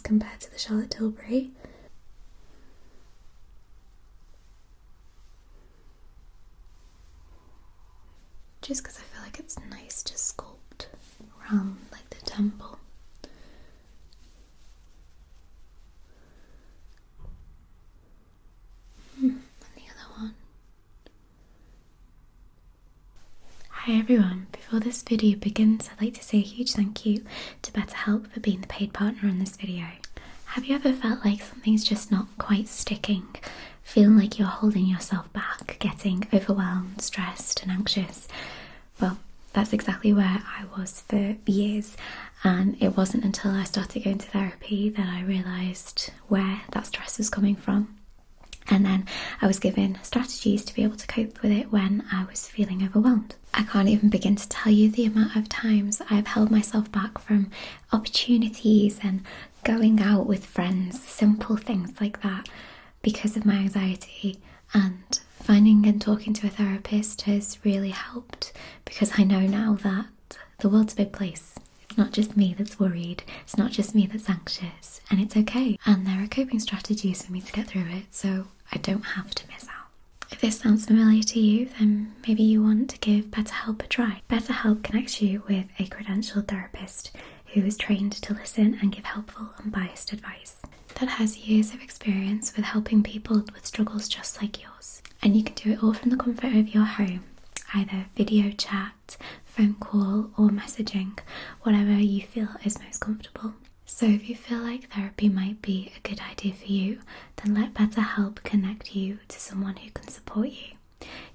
compared to the Charlotte Tilbury. Just because I feel like it's nice to sculpt around like the temple. And the other one. Hi everyone, before this video begins, I'd like to say a huge thank you to BetterHelp for being the paid partner on this video. Have you ever felt like something's just not quite sticking? Feeling like you're holding yourself back, getting overwhelmed, stressed and anxious? Well, that's exactly where I was for years, and it wasn't until I started going to therapy that I realised where that stress was coming from. And then I was given strategies to be able to cope with it when I was feeling overwhelmed. I can't even begin to tell you the amount of times I've held myself back from opportunities and going out with friends, simple things like that, because of my anxiety. And finding and talking to a therapist has really helped, because I know now that the world's a big place. It's not just me that's worried, it's not just me that's anxious, and it's okay. And there are coping strategies for me to get through it, so I don't have to miss out. If this sounds familiar to you, then maybe you want to give BetterHelp a try. BetterHelp connects you with a credentialed therapist who is trained to listen and give helpful, unbiased advice, that has years of experience with helping people with struggles just like yours. And you can do it all from the comfort of your home, either video chat, phone call or messaging, whatever you feel is most comfortable. So if you feel like therapy might be a good idea for you, then let BetterHelp connect you to someone who can support you.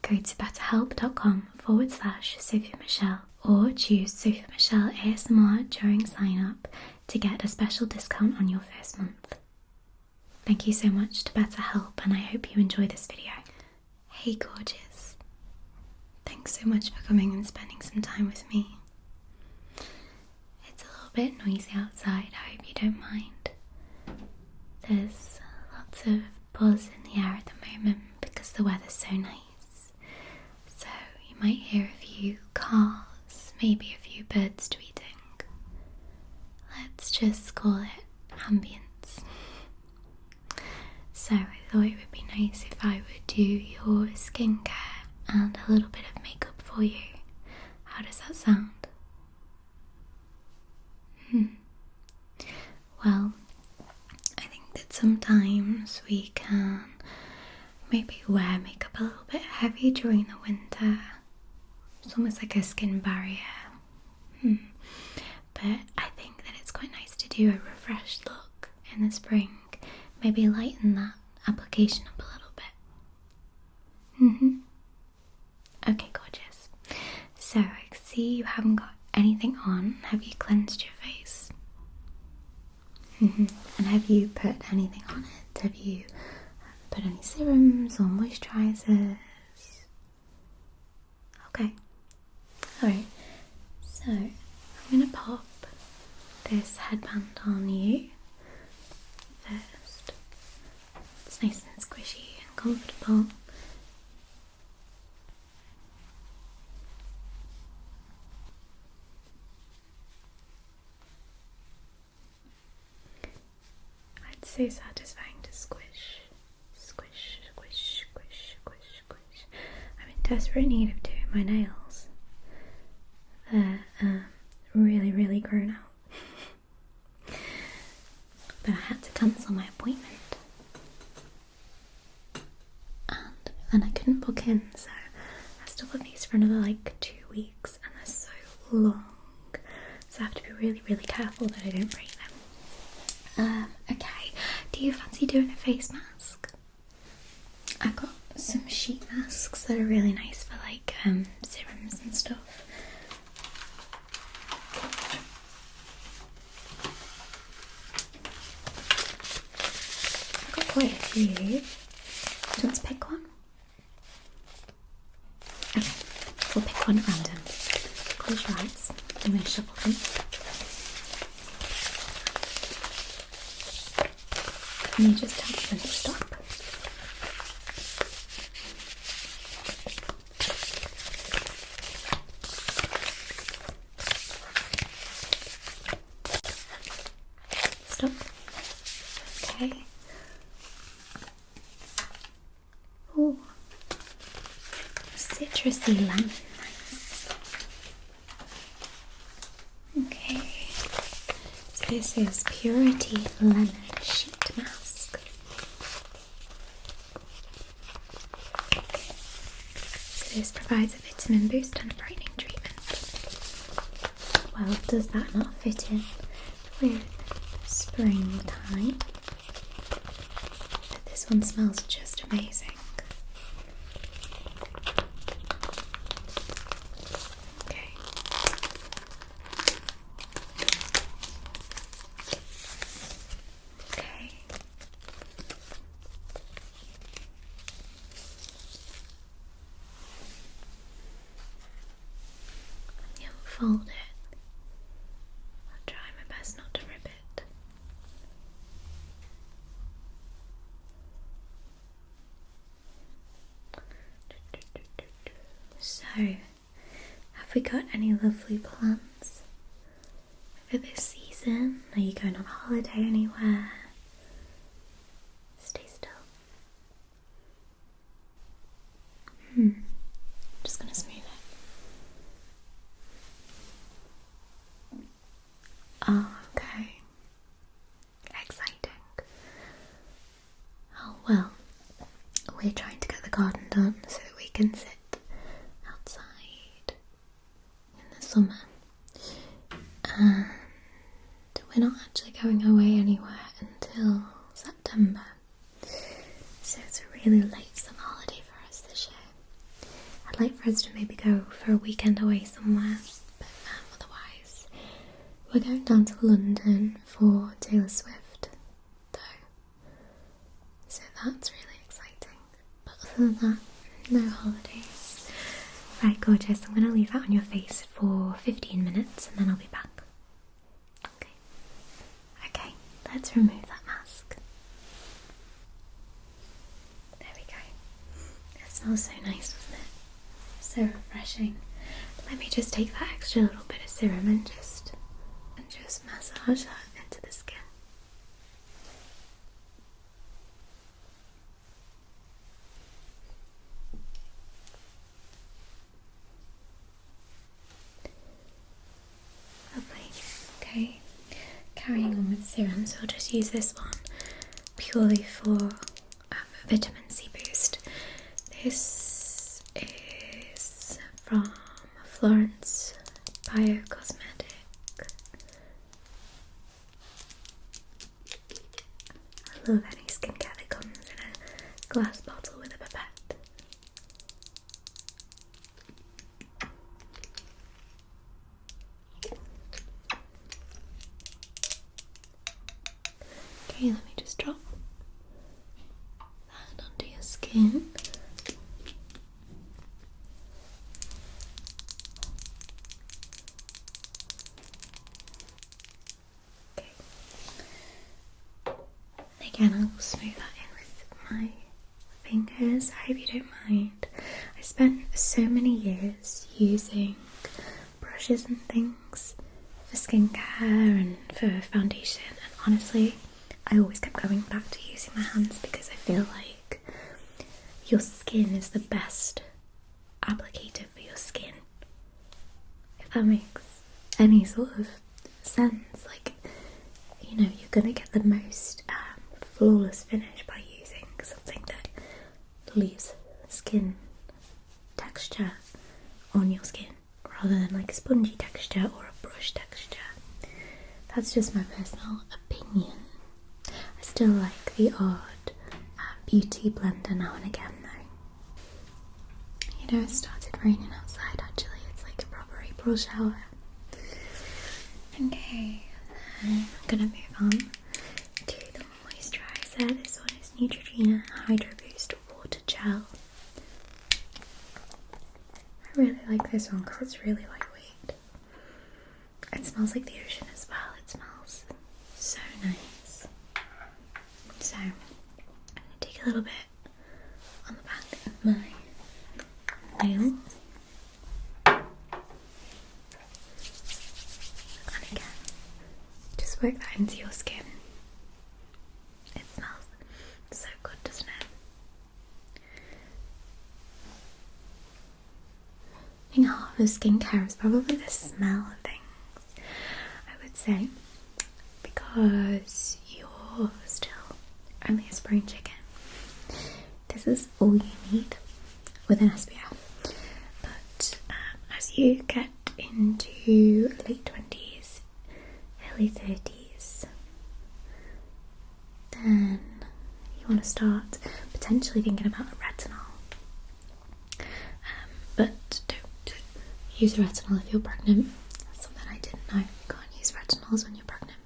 Go to betterhelp.com/Sophie Michelle or choose Sophie Michelle ASMR during sign up to get a special discount on your first month. Thank you so much to BetterHelp, and I hope you enjoy this video. Hey gorgeous, thanks so much for coming and spending some time with me. It's a little bit noisy outside, I hope you don't mind. There's lots of buzz in the air at the moment because the weather's so nice. So you might hear a few cars, maybe a few birds tweeting. Let's just call it ambience. So I thought it would be nice if I would do your skincare and a little bit of makeup for you. How does that sound? Well, I think that sometimes we can maybe wear makeup a little bit heavy during the winter. It's almost like a skin barrier. But I think that it's quite nice to do a refreshed look in the spring. Maybe lighten that application up a little bit. Okay, gorgeous. So I can see you haven't got anything on. Have you cleansed your face? And have you put anything on it? Have you put any serums or moisturizers? Okay. Alright. So I'm going to pop this headband on you first. It's nice and squishy and comfortable. It's so satisfying to squish, squish, squish, squish, squish, squish. I'm in desperate need of doing my nails. They're really grown out. But I had to cancel my appointment. And then I couldn't book in, so I still got these for another like 2 weeks, and they're so long. So I have to be really careful that I don't break them. Okay, do you fancy doing a face mask? I've got some sheet masks that are really nice for like serums and stuff. I've got quite a few. Do you want to pick one? Okay, we'll pick one at random. Close your eyes. I'm going to shuffle them. And you just tap them to stop. Stop. okay? Ooh, citrusy lemon, nice. Okay, so this is Purity Lemon Sheet Mask. So this provides a vitamin boost and brightening treatment. Well, does that not fit in with springtime? But this one smells just amazing. Okay. Okay. Yeah, we'll fold it. I'll try my best not to rip it. So, have we got any lovely plans for this season? Are you going on holiday anywhere? Stay still. Just gonna smooth it. Oh, okay. Exciting. Oh, well, we're trying to get the garden done so that we can sit outside in the summer. And we're not actually going away anywhere until September. So it's a really late summer holiday for us this year. I'd like for us to maybe go for a weekend away somewhere, but otherwise we're going down to London for Taylor Swift, though. So that's really exciting. But other than that, no holidays. Right, gorgeous. I'm going to leave that on your face for 15 minutes and then I'll be back. Okay, let's remove that mask. There we go. It smells so nice, doesn't it? So refreshing. Let me just take that extra little bit of serum and just massage that into the skin. Lovely. Okay. Carrying on with serums, I'll just use this one purely for vitamin C boost. This is from Florence Bio Cosmetic. I love any skincare that comes in a glass bottle with a pipette. Okay, let me just drop that onto your skin. Okay. Again, I'll smooth that in with my fingers. I hope you don't mind. I spent so many years using brushes and things for skincare and for foundation, and honestly, I always kept going back to using my hands because I feel like your skin is the best applicator for your skin. If that makes any sort of sense, like, you know, you're gonna get the most flawless finish by using something that leaves skin texture on your skin rather than like a spongy texture or a brush texture. That's just my personal opinion. I still like the odd beauty blender now and again though. You know, it started raining outside actually. It's like a proper April shower. Okay, then I'm gonna move on to the moisturiser. This one is Neutrogena Hydro Boost Water Gel. I really like this one because it's really lightweight. It smells like the ocean as well. It smells so nice. So, I'm going to take a little bit on the back of my nail. And again, just work that into your skin. It's I think half of skincare is probably the smell of things, I would say, because you're still only a spring chicken. This is all you need with an SPF. But as you get into late 20s, early 30s, then you want to start potentially thinking about a retinol. But don't use retinol if you're pregnant. That's something I didn't know. You can't use retinols when you're pregnant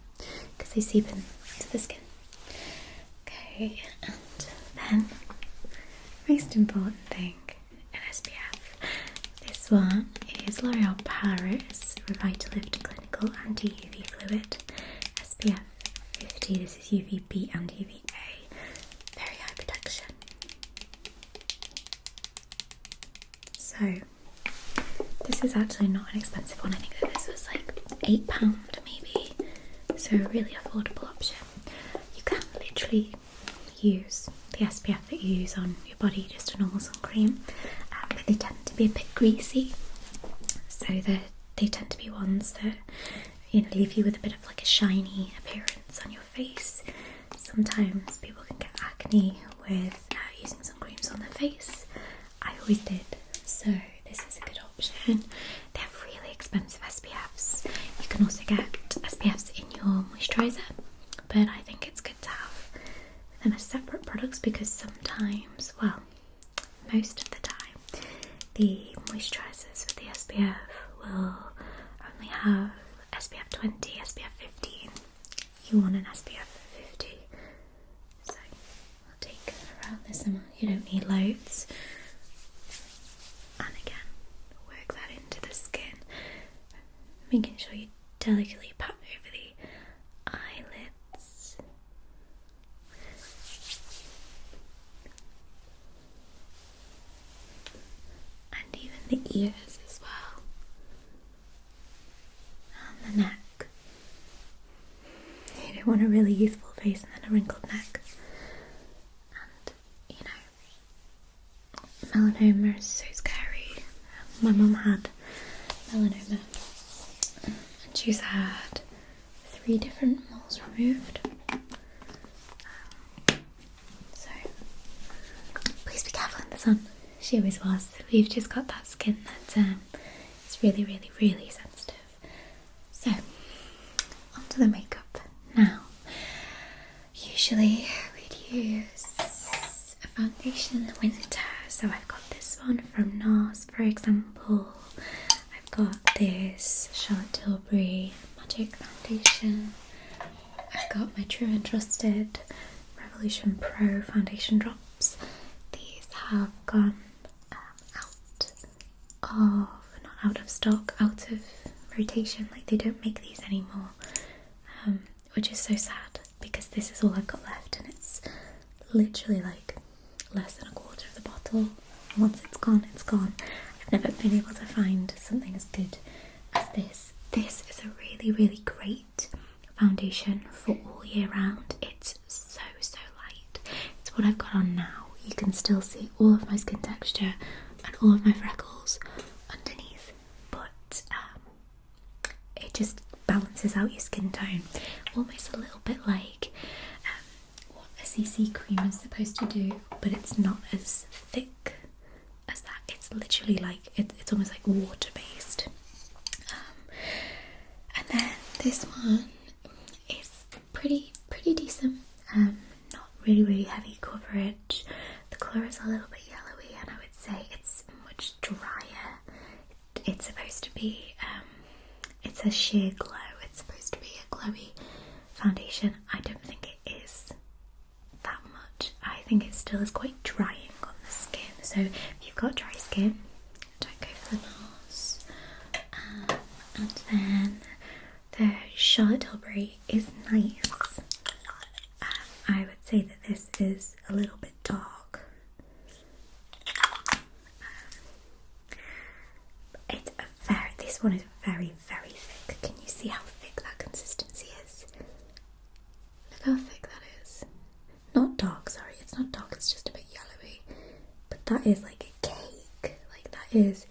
because they seep into the skin. Okay, and then most important thing, an SPF. This one is L'Oreal Paris Revitalift Clinical Anti-UV Fluid SPF 50. This is UVB and UVA. Very high protection. So this is actually not an expensive one. I think that this was like £8 maybe. So a really affordable option. You can literally use the SPF that you use on your body, just a normal sun cream, but they tend to be a bit greasy. So they tend to be ones that, you know, leave you with a bit of like a shiny appearance on your face. Sometimes people can get acne with using sun creams on their face. I always did. So this is a good option. They have really expensive SPFs. You can also get SPFs in your moisturiser, but I think it's good to have them as separate products because sometimes, well, most of the time, the moisturisers with the SPF will only have SPF 20, SPF 15. You want an SPF 50. So I'll take around this amount. You don't need loads. And again, work that into the skin, making sure you delicately pat over the eyelids. And even the ears as well. And the neck. You don't want a really youthful face and then a wrinkled neck. And, you know, melanoma is so scary. My mum had melanoma and she's had 3 different moles removed. So please be careful in the sun. She always was. We've just got that skin that is really, really, really sensitive. So onto the makeup now. Usually we'd use a foundation in the winter. So I've got this one from NARS, for example. I've got this Charlotte Tilbury Magic Foundation. I've got my True and Trusted Revolution Pro Foundation Drops. These have gone not out of stock, out of rotation. Like, they don't make these anymore, which is so sad because this is all I've got left and it's literally like less than a quarter of the bottle. Once it's gone, it's gone. I've never been able to find something as good as this. This is a really, really great foundation for all year round. It's so light. It's what I've got on now. You can still see all of my skin texture and all of my freckles underneath, but it just balances out your skin tone, almost a little bit like what a CC cream is supposed to do, but it's not as thick as that. It's literally like it's almost like water based. And then this one is pretty decent. Not really heavy coverage. The colour is a little bit yellowy, and I would say it's much drier. It's supposed to be it's a sheer glow. It's supposed to be a glowy foundation. I don't think it is that much. I think it still is quite drying on the skin. So if you've got dry skin, don't go for the NARS. And then the Charlotte Tilbury is nice. I would say that this is a little bit dark. This one is very thick. Can you see how thick that consistency is? Look how thick that is. Not dark, sorry, it's not dark, it's just a bit yellowy. But that is like a cake. Like, that is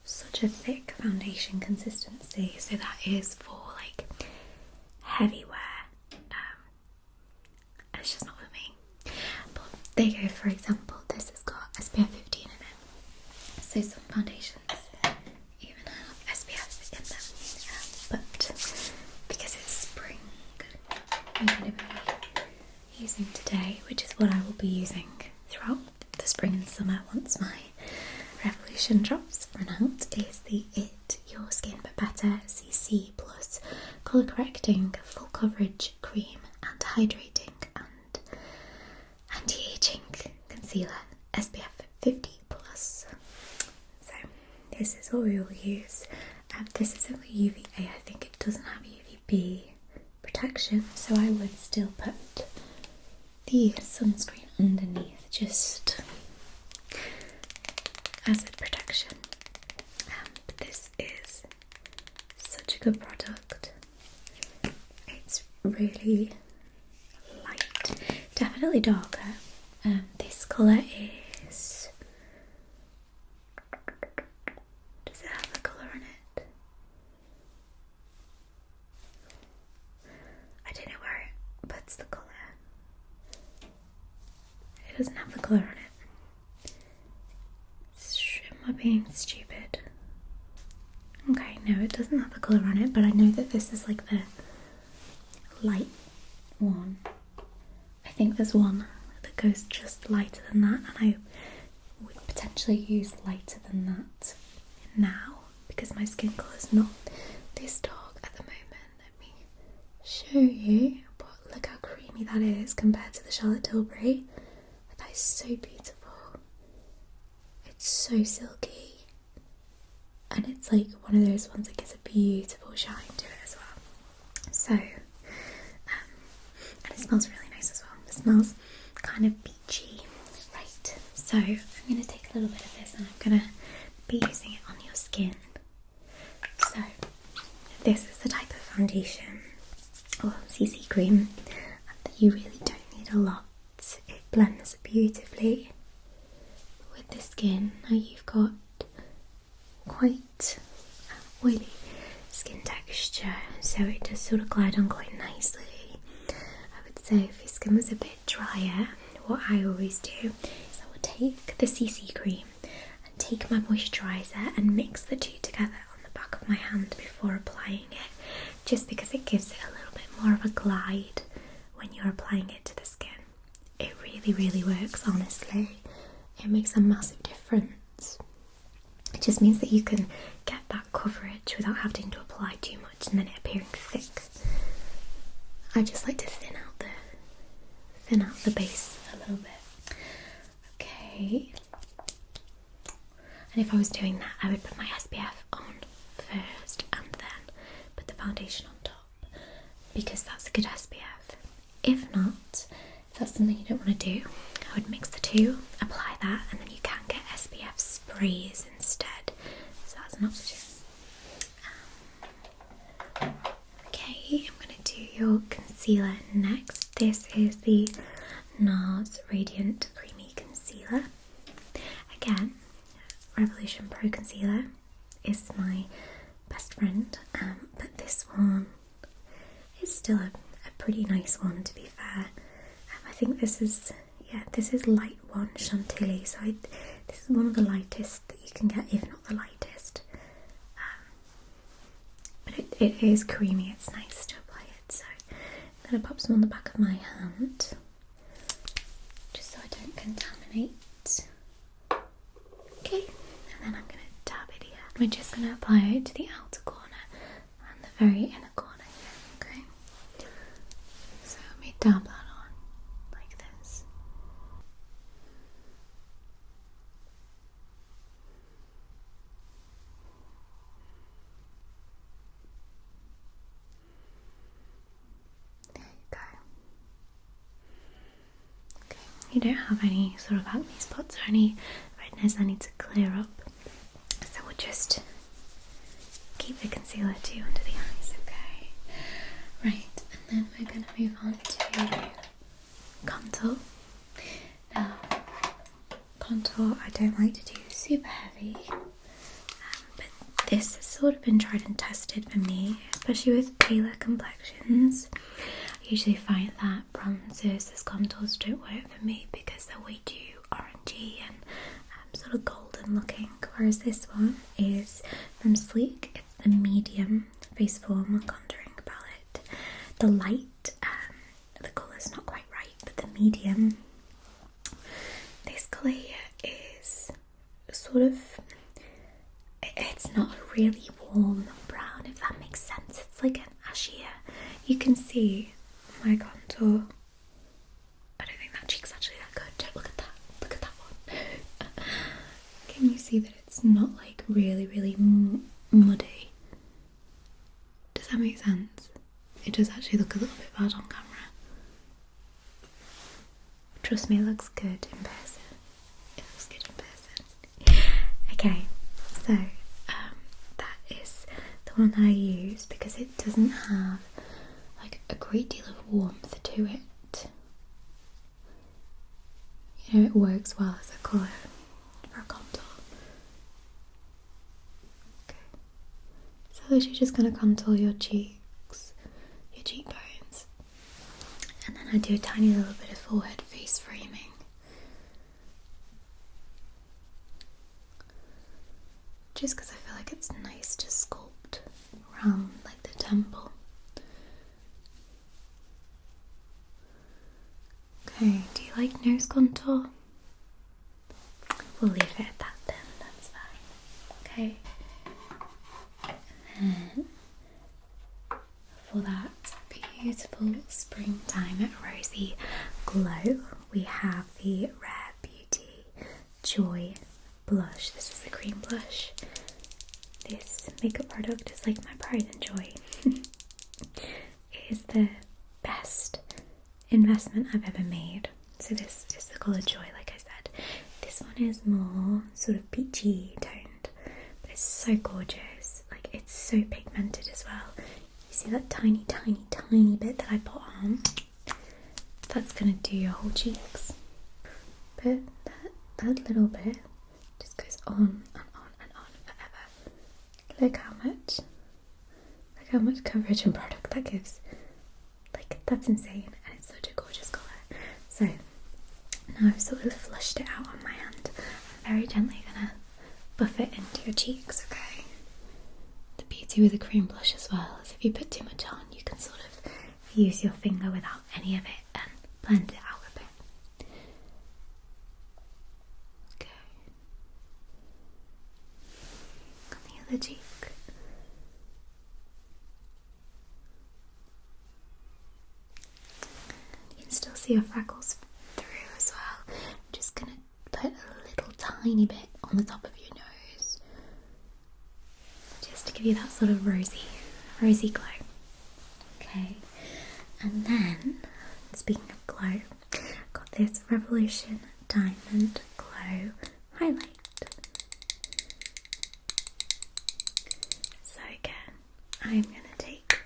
such a thick foundation consistency, so that is for like heavy wear. And it's just not for me. But there you go. For example, this has got SPF 15 in it. So some foundations even have SPF in them. But because it's spring, I'm going to be using today, which is what I will be using throughout the spring and summer once my Revolution drops run out, is the It Your Skin But Better CC Plus Colour Correcting Full Coverage Cream and Hydrating and Anti-Aging Concealer SPF 50 Plus. So this is what we will use. This isn't for UVA, I think it doesn't have UVB protection, so I would still put the sunscreen underneath just as a protection. But this is such a good product. It's really light, definitely darker. This colour is, does it have a colour in it? I don't know where it puts the colour. It doesn't have the colour on it. Am I being stupid? Okay, no, it doesn't have the colour on it, but I know that this is like the light one. I think there's one that goes just lighter than that, and I would potentially use lighter than that now because my skin colour is not this dark at the moment. Let me show you, but look how creamy that is compared to the Charlotte Tilbury. That is so beautiful. It's so silky, and it's like one of those ones that gives a beautiful shine to it as well. So, and it smells really nice as well. It smells kind of beachy. Right, so I'm going to take a little bit of this and I'm going to be using it on your skin. So, this is the type of foundation or CC cream that you really don't need a lot. It blends beautifully with the skin. Now you've got quite oily skin texture, so it does sort of glide on quite nicely. I would say if your skin was a bit drier, what I always do is I will take the CC cream and take my moisturiser and mix the two together on the back of my hand before applying it, just because it gives it a little bit more of a glide when you're applying it to the skin. It really works, honestly. It makes a massive difference. It just means that you can get that coverage without having to apply too much and then it appearing thick. I just like to thin out the base a little bit. Okay. And if I was doing that, I would put my SPF on first and then put the foundation on top, because that's a good SPF. If not, if that's something you don't want to do, I would mix the two, apply that, and then you can get SPF sprays instead. So that's an option. Okay, I'm going to do your concealer next. This is the NARS Radiant Creamy Concealer. Again, Revolution Pro Concealer is my best friend, but this one is still a pretty nice one, to be fair. I think this is light one Chantilly, so this is one of the lightest that you can get, if not the lightest. But it is creamy, it's nice to apply it. So I'm going to pop some on the back of my hand, just so I don't contaminate. Okay, and then I'm going to dab it here. We're just going to apply it to the outer corner and the very inner corner here, okay? So let me dab that on like this. There you go. Okay, you don't have any sort of acne spots or any redness I need to clear up, so we'll just keep the concealer too under the eyes, okay? Right, and then we're going to move on to contour. Now, contour I don't like to do super heavy, but this has sort of been tried and tested for me, especially with paler complexions. I usually find that bronzers as contours don't work for me because they're way too orangey and sort of golden looking, whereas this one is from Sleek. It's the medium face form contouring palette. The light, the colour's not quite right, but the medium, this colour here is sort of, it's not a really warm brown, if that makes sense. It's like an ashier. You can see my contour. I don't think that cheek's actually that good. Look at that. Look at that one. Can you see that it's not like really muddy? Does that make sense? It does actually look a little bit bad on camera. Trust me, it looks good in person. It looks good in person. Okay, so that is the one that I use because it doesn't have like a great deal of warmth to it. You know, it works well as a colour for a contour. Okay, so literally just going to contour your cheeks, your cheekbones, and then I do a tiny little bit of forehead face framing. Just because I feel like it's nice to sculpt around like the temple. Okay, do you like nose contour? We'll leave it at that then, that's fine. Okay. And then for that beautiful springtime rosy glow, we have the Rare Beauty Joy blush. This is the cream blush. This makeup product is like my pride and joy. It is the best investment I've ever made. So this is the colour Joy, like I said. This one is more sort of peachy toned, but it's so gorgeous. Like, it's so pigmented as well. You see that tiny bit that I put on? That's gonna do your whole cheeks. But that little bit just goes on and on and on forever. Look how much coverage and product that gives. Like, that's insane, and it's such a gorgeous colour. So now I've sort of flushed it out on my hand. I'm very gently gonna buff it into your cheeks, okay? The beauty with a cream blush as well is if you put too much on, you can sort of use your finger without any of it and blend it out a bit. Okay. On the other cheek. You can still see your freckles through as well. I'm just gonna put a little tiny bit on the top of your nose, just to give you that sort of rosy glow. Okay, and then speaking of glow, I've got this Revolution Diamond Glow highlight. So again, I'm gonna take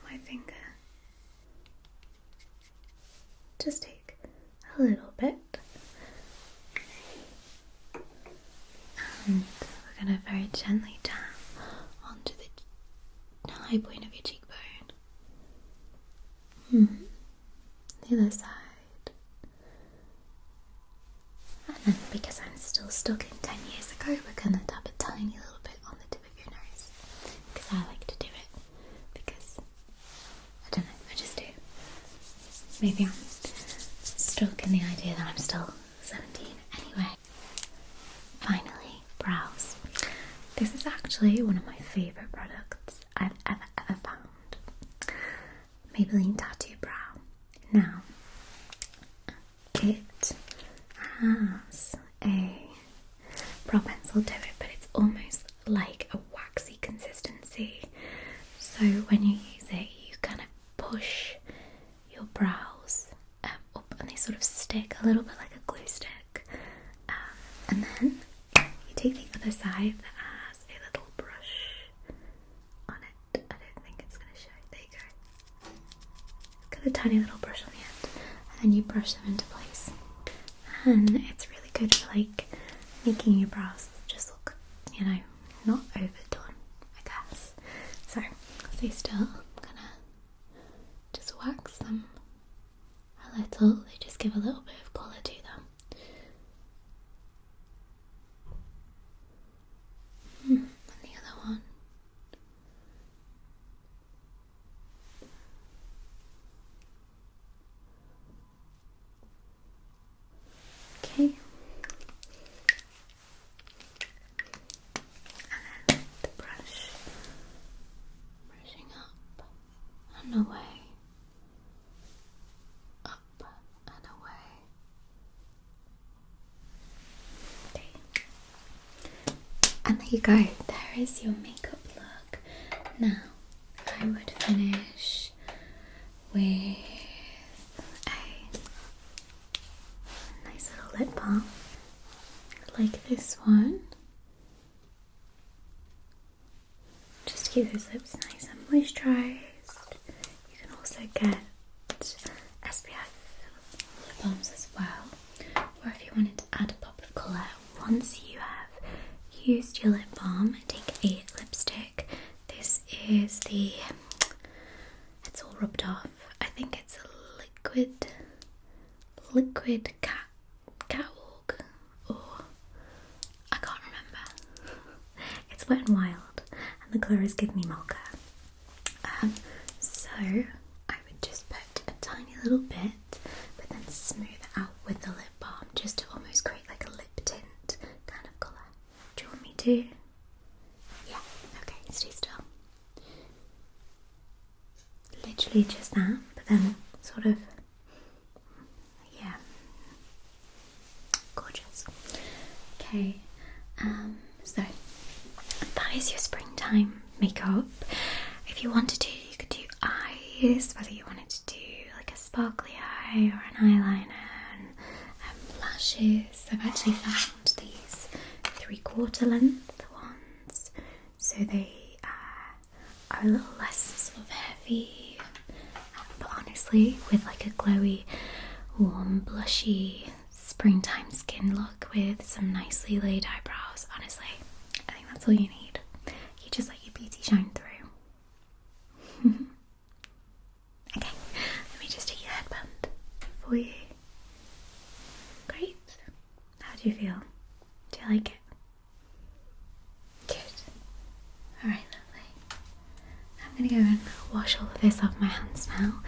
my finger, just take a little bit, and we're going to very gently tap onto the high point of your cheekbone. The other side. And then, because I'm still stuck in 10 years ago, we're going to tap a tiny little bit on the tip of your nose, because I like to do it, because I don't know, I just do. Maybe I'm stuck in the idea that I'm still 17 anyway. Finally, brows. This is actually one of my favourite products I've ever found. Maybelline Tattoo Brow. Now, it has a brow pencil to it, but it's almost like a waxy consistency. So when you use it, you kind of push your brows up and they sort of stick a little bit like a glue stick. And then you take the other side that has a little brush on it. I don't think it's going to show. There you go. Got a tiny little brush on the end, and then you brush them into place. And it's really good for like making your brows just look you know, not overdone, I guess. So, stay still. I'm gonna just wax them a little. They just give a little bit of colour to them. And the other one. Okay. And then the brush, brushing up and away, up and away. Okay. And there you go. There is your makeup look. Now, I would finish with a nice little lip balm, like this one, just to keep those lips nice and moisturised. You can also get SPF lip balms as well, or if you wanted to add a pop of colour, once you have used your lip balm, take a lipstick. This is it's all rubbed off. I think it's a liquid catwalk, or I can't remember. It's Wet n Wild, and the colour is Give Me Mocha. So I would just put a tiny little bit, but then smooth it out with the lip balm, just to almost create like a lip tint kind of colour. Do you want me to? Yeah, okay, stay still. Literally just that, but then sort of, yeah, gorgeous. Okay, so that is your springtime makeup. If you wanted to, you could do eyes, whether you wanted to do like a sparkly eye or an eyeliner, and lashes. I've actually found these 3/4 length ones, so they are a little less sort of heavy, but honestly, with like a glowy, warm, blushy springtime skin look with some nicely laid eyebrows, honestly, I think that's all you need. You just let your beauty shine through. Okay, let me just take your headband for you. Great. How do you feel? Do you like it? Good. Alright, lovely. I'm going to go and wash all of this off my hands now.